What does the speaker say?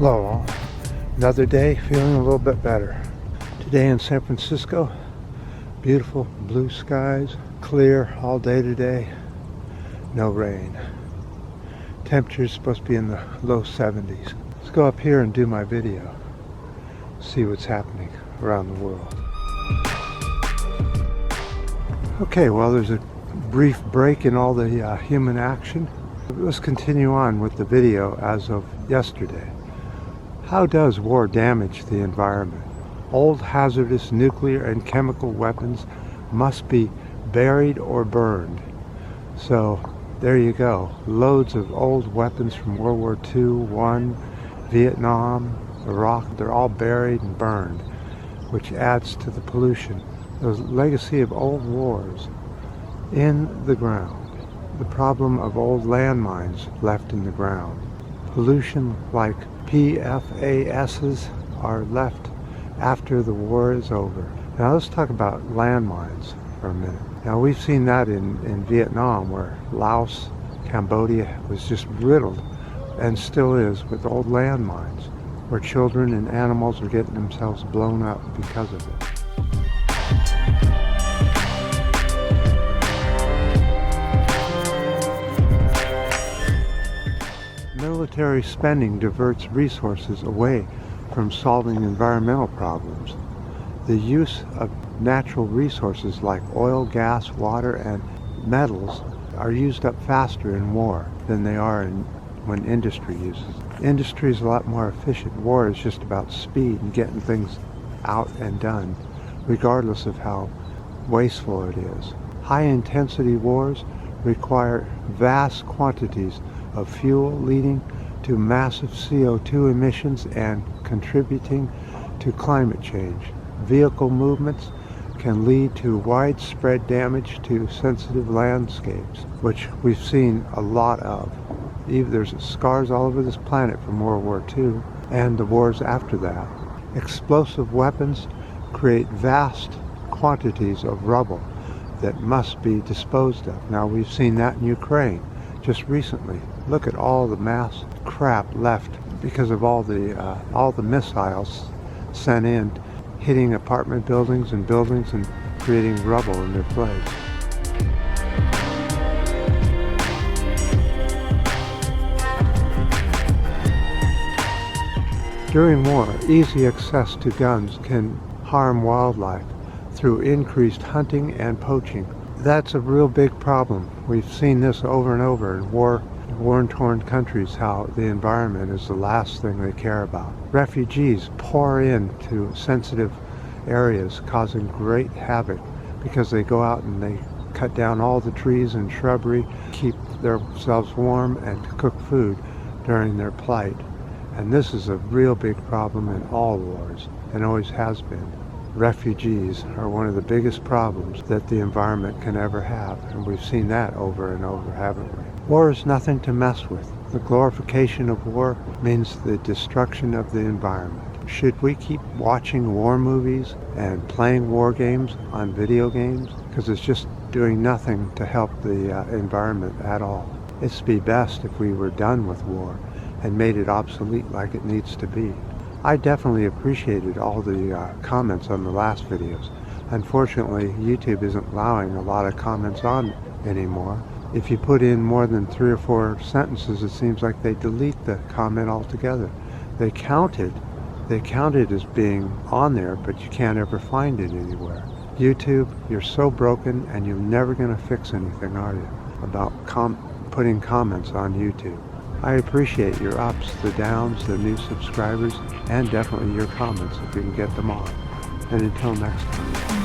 Hello all. Another day, feeling a little bit better. Today in San Francisco, beautiful blue skies, clear all day today, no rain. Temperature is supposed to be in the low 70s. Let's go up here and do my video, see what's happening around the world. Okay, well, there's a brief break in all the human action. Let's continue on with the video as of yesterday. How does war damage the environment? Old hazardous nuclear and chemical weapons must be buried or burned. So there you go. Loads of old weapons from World War II, I, Vietnam, Iraq, they're all buried and burned, which adds to the pollution. The legacy of old wars in the ground. The problem of old landmines left in the ground. Pollution like PFASs are left after the war is over. Now let's talk about landmines for a minute. Now we've seen that in Vietnam, where Laos, Cambodia was just riddled, and still is, with old landmines, where children and animals are getting themselves blown up because of it. Military spending diverts resources away from solving environmental problems. The use of natural resources like oil, gas, water, and metals are used up faster in war than they are when industry uses. Industry is a lot more efficient. War is just about speed and getting things out and done, regardless of how wasteful it is. High-intensity wars require vast quantities of fuel, leading to massive CO2 emissions and contributing to climate change. Vehicle movements can lead to widespread damage to sensitive landscapes, which we've seen a lot of. There's scars all over this planet from World War II and the wars after that. Explosive weapons create vast quantities of rubble that must be disposed of. Now we've seen that in Ukraine just recently. Look at all the mass crap left because of all the missiles sent in, hitting apartment buildings and creating rubble in their place. During war, easy access to guns can harm wildlife through increased hunting and poaching. That's a real big problem. We've seen this over and over in war-torn countries, how the environment is the last thing they care about. Refugees pour into sensitive areas, causing great havoc because they go out and they cut down all the trees and shrubbery, keep themselves warm, and cook food during their plight. And this is a real big problem in all wars, and always has been. Refugees are one of the biggest problems that the environment can ever have, and we've seen that over and over, haven't we? War is nothing to mess with. The glorification of war means the destruction of the environment. Should we keep watching war movies and playing war games on video games? Because it's just doing nothing to help the environment at all. It'd be best if we were done with war and made it obsolete like it needs to be. I definitely appreciated all the comments on the last videos. Unfortunately, YouTube isn't allowing a lot of comments on anymore. If you put in more than 3 or 4 sentences, it seems like they delete the comment altogether. They count it as being on there, but you can't ever find it anywhere. YouTube, you're so broken, and you're never going to fix anything, are you, about putting comments on YouTube. I appreciate your ups, the downs, the new subscribers, and definitely your comments if you can get them on. And until next time.